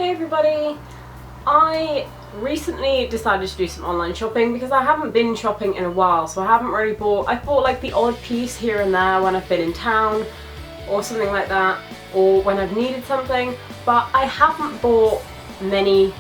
Hey everybody! I recently decided to do some online shopping because I haven't been shopping in a while, so I haven't really I've bought like the odd piece here and there when I've been in town or something like that, or when I've needed something, but I haven't bought many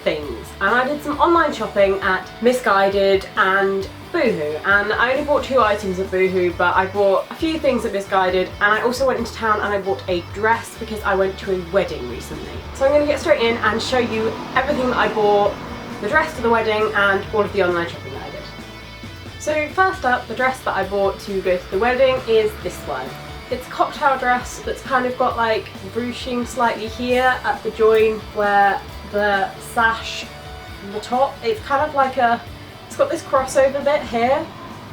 things. And I did some online shopping at Missguided and Boohoo, and I only bought 2 items at Boohoo, but I bought a few things at Missguided, and I also went into town and I bought a dress because I went to a wedding recently. So I'm going to get straight in and show you everything that I bought, the dress to the wedding and all of the online shopping that I did. So first up, the dress that I bought to go to the wedding is this one. It's a cocktail dress that's kind of got like ruching slightly here at the join where the sash from the top, it's kind of like it's got this crossover bit here,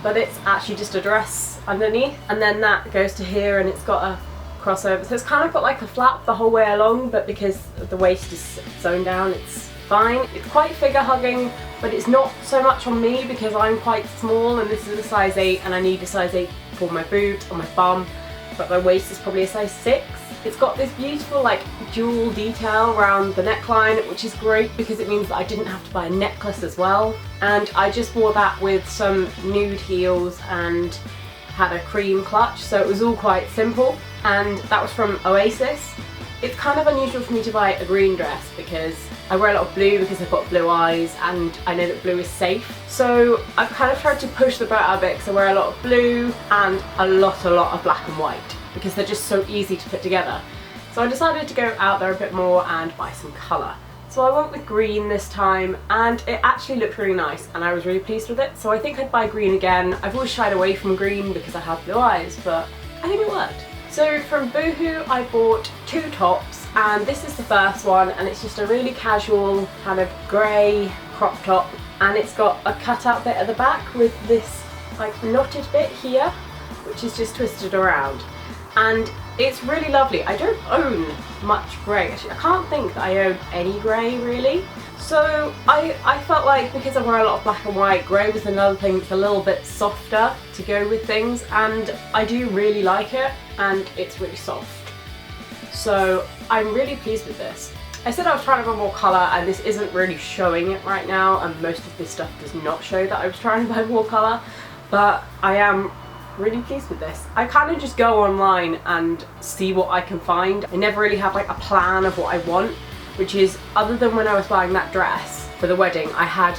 but it's actually just a dress underneath, and then that goes to here and it's got a crossover, so it's kind of got like a flap the whole way along, but because the waist is sewn down it's fine. It's quite figure hugging, but it's not so much on me because I'm quite small and this is a size 8 and I need a size 8 for my boobs or my bum, but my waist is probably a size 6. It's got this beautiful like jewel detail around the neckline, which is great because it means that I didn't have to buy a necklace as well. And I just wore that with some nude heels and had a cream clutch, so it was all quite simple. And that was from Oasis. It's kind of unusual for me to buy a green dress because I wear a lot of blue because I've got blue eyes and I know that blue is safe. So I've kind of tried to push the boat out a bit because I wear a lot of blue and a lot of black and white, because they're just so easy to put together. So I decided to go out there a bit more and buy some colour. So I went with green this time and it actually looked really nice and I was really pleased with it, so I think I'd buy green again. I've always shied away from green because I have blue eyes, but I think it worked. So from Boohoo I bought 2 tops, and this is the first one, and it's just a really casual kind of grey crop top, and it's got a cutout bit at the back with this like knotted bit here which is just twisted around. And it's really lovely. I don't own much grey. Actually, I can't think that I own any grey really. So I felt like because I wear a lot of black and white, grey was another thing that's a little bit softer to go with things, and I do really like it, and it's really soft. So I'm really pleased with this. I said I was trying to buy more colour, and this isn't really showing it right now, and most of this stuff does not show that I was trying to buy more colour, but I am really pleased with this. I kind of just go online and see what I can find. I never really have like a plan of what I want, which is, other than when I was buying that dress for the wedding, I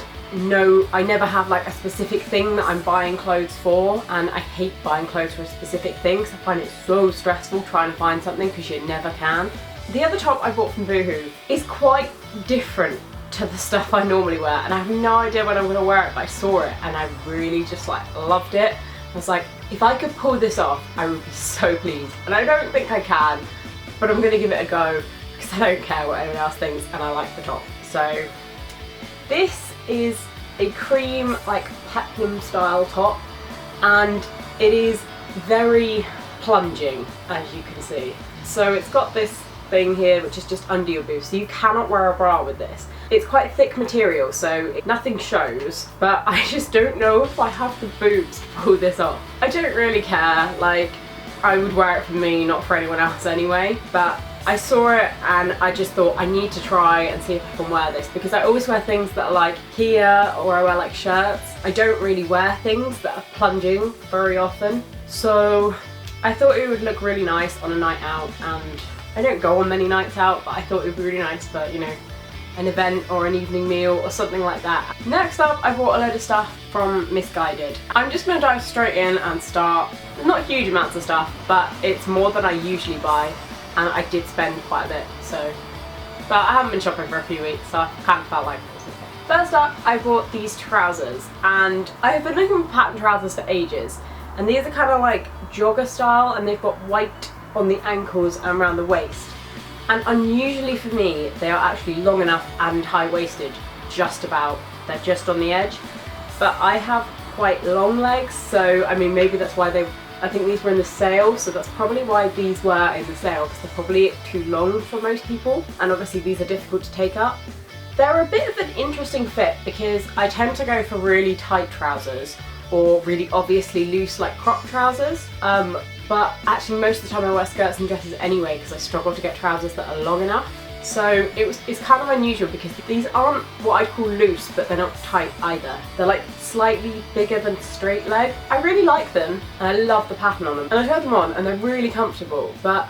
never have like a specific thing that I'm buying clothes for, and I hate buying clothes for a specific thing because I find it so stressful trying to find something because you never can. The other top I bought from Boohoo is quite different to the stuff I normally wear, and I have no idea when I'm going to wear it, but I saw it and I really just like loved it. I was like, if I could pull this off, I would be so pleased. And I don't think I can, but I'm going to give it a go because I don't care what anyone else thinks and I like the top. So this is a cream like peplum style top, and it is very plunging, as you can see. So it's got this thing here which is just under your boobs, so you cannot wear a bra with this. It's quite thick material, so nothing shows, but I just don't know if I have the boobs to pull this off. I don't really care, like I would wear it for me, not for anyone else anyway, but I saw it and I just thought I need to try and see if I can wear this, because I always wear things that are like here, or I wear like shirts. I don't really wear things that are plunging very often, so I thought it would look really nice on a night out, and I don't go on many nights out, but I thought it would be really nice for, you know, an event or an evening meal or something like that. Next up, I bought a load of stuff from Missguided. I'm just going to dive straight in and start. Not huge amounts of stuff, but it's more than I usually buy, and I did spend quite a bit, so. But I haven't been shopping for a few weeks, so I kind of felt like it was okay. First up, I bought these trousers, and I have been looking for pattern trousers for ages, and these are kind of like jogger style, and they've got white on the ankles and around the waist. And unusually for me, they are actually long enough and high-waisted, just about. They're just on the edge. But I have quite long legs, so I mean maybe that's why I think these were in the sale, so that's probably why these were in the sale, because they're probably too long for most people, and obviously these are difficult to take up. They're a bit of an interesting fit because I tend to go for really tight trousers or really obviously loose like crop trousers. But actually most of the time I wear skirts and dresses anyway because I struggle to get trousers that are long enough. So it's kind of unusual because these aren't what I call loose, but they're not tight either. They're like slightly bigger than straight leg. I really like them and I love the pattern on them. And I tried them on and they're really comfortable, but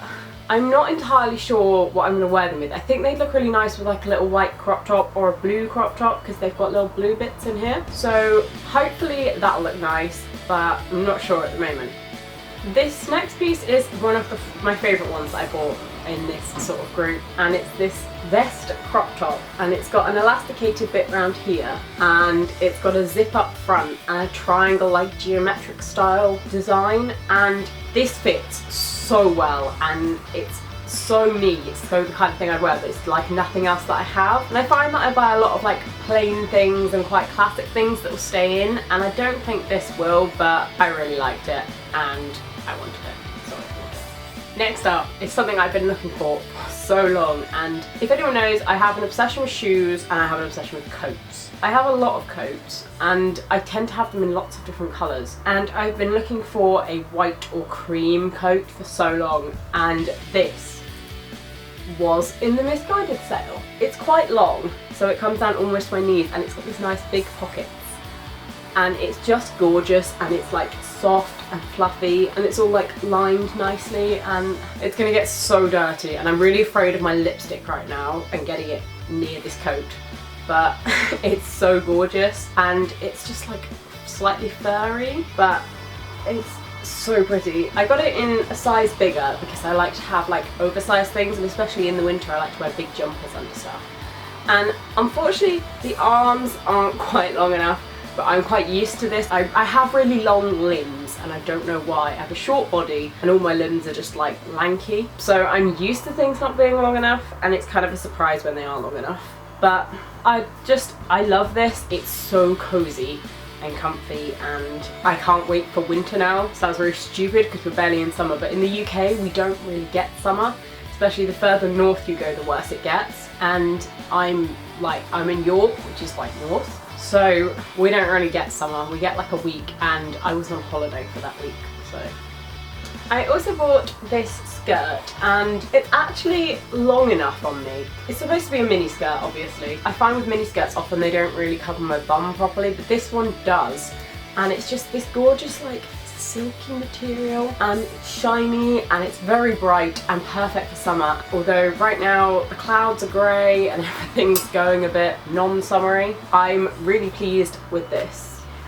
I'm not entirely sure what I'm going to wear them with. I think they'd look really nice with like a little white crop top or a blue crop top because they've got little blue bits in here. So hopefully that'll look nice, but I'm not sure at the moment. This next piece is one of my favourite ones that I bought in this sort of group, and it's this vest crop top, and it's got an elasticated bit around here and it's got a zip up front and a triangle like geometric style design, and this fits so well and it's so me. It's so the kind of thing I'd wear, but it's like nothing else that I have. And I find that I buy a lot of like plain things and quite classic things that will stay in, and I don't think this will, but I really liked it and I wanted it, so I bought it. Next up is something I've been looking for so long, and if anyone knows, I have an obsession with shoes and I have an obsession with coats. I have a lot of coats and I tend to have them in lots of different colours, and I've been looking for a white or cream coat for so long, and this was in the Missguided sale. It's quite long, so it comes down almost to my knees, and it's got these nice big pockets, and it's just gorgeous, and it's like soft and fluffy, and it's all like lined nicely, and it's gonna get so dirty, and I'm really afraid of my lipstick right now and getting it near this coat, but it's so gorgeous, and it's just like slightly furry, but it's so pretty. I got it in a size bigger because I like to have like oversized things, and especially in the winter I like to wear big jumpers under stuff, and unfortunately the arms aren't quite long enough, but I'm quite used to this. I have really long limbs and I don't know why. I have a short body and all my limbs are just like lanky, so I'm used to things not being long enough, and it's kind of a surprise when they are long enough. But I love this. It's so cozy and comfy, and I can't wait for winter now. Sounds very stupid because we're barely in summer, but in the UK we don't really get summer, especially the further north you go the worse it gets, and I'm in York, which is like north, so we don't really get summer. We get like a week, and I was on holiday for that week. So I also bought this skirt, and it's actually long enough on me. It's supposed to be a mini skirt, obviously. I find with mini skirts often they don't really cover my bum properly, but this one does, and it's just this gorgeous like silky material, and it's shiny and it's very bright and perfect for summer, although right now the clouds are grey and everything's going a bit non-summery. I'm really pleased with this.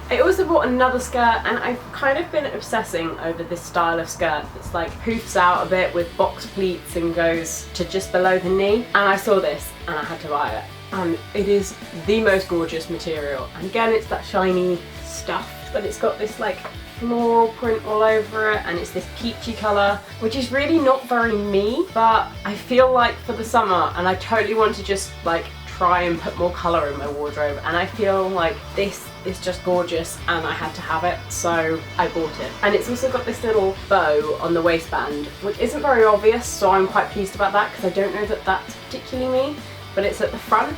I also bought another skirt, and I've kind of been obsessing over this style of skirt that's like hoofs out a bit with box pleats and goes to just below the knee, and I saw this and I had to buy it, and it is the most gorgeous material, and again it's that shiny stuff, but it's got this like floral print all over it, and it's this peachy colour, which is really not very me, but I feel like for the summer, and I totally want to just like try and put more colour in my wardrobe, and I feel like this is just gorgeous and I had to have it, so I bought it. And it's also got this little bow on the waistband, which isn't very obvious, so I'm quite pleased about that because I don't know that that's particularly me, but it's at the front.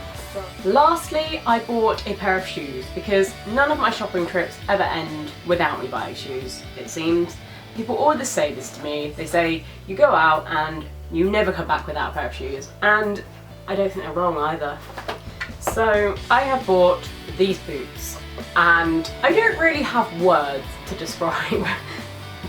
Lastly, I bought a pair of shoes because none of my shopping trips ever end without me buying shoes, it seems. People always say this to me. They say you go out and you never come back without a pair of shoes, and I don't think they're wrong either. So I have bought these boots, and I don't really have words to describe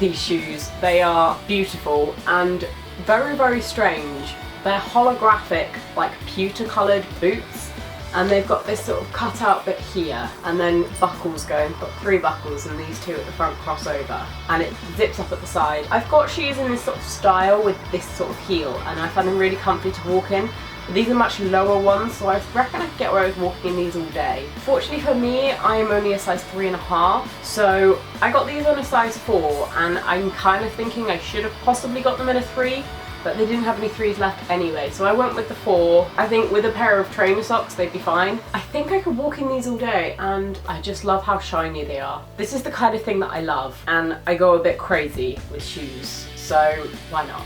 these shoes. They are beautiful and very, very strange. They're holographic, like pewter coloured boots, and they've got this sort of cut out bit here, and then buckles going. I've got 3 buckles and these 2 at the front crossover, and it zips up at the side. I've got shoes in this sort of style with this sort of heel, and I find them really comfy to walk in. These are much lower ones, so I reckon I could get away with walking in these all day. Fortunately for me, I am only a size 3.5, so I got these on a size 4, and I'm kind of thinking I should have possibly got them in a 3, but they didn't have any 3s left anyway, so I went with the 4. I think with a pair of trainer socks they'd be fine. I think I could walk in these all day, and I just love how shiny they are. This is the kind of thing that I love, and I go a bit crazy with shoes, so why not?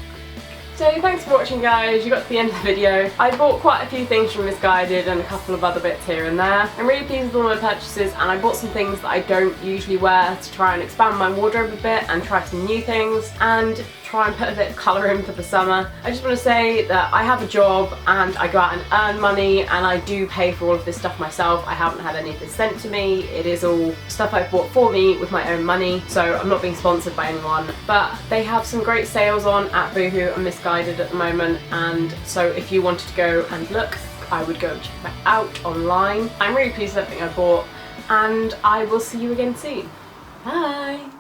So thanks for watching, guys. You got to the end of the video. I bought quite a few things from Missguided and a couple of other bits here and there. I'm really pleased with all my purchases, and I bought some things that I don't usually wear to try and expand my wardrobe a bit and try some new things and try and put a bit of colour in for the summer. I just want to say that I have a job and I go out and earn money, and I do pay for all of this stuff myself. I haven't had any of this sent to me. It is all stuff I've bought for me with my own money, so I'm not being sponsored by anyone. But they have some great sales on at Boohoo and Missguided at the moment, and so if you wanted to go and look, I would go and check that out online. I'm really pleased with everything I bought, and I will see you again soon. Bye!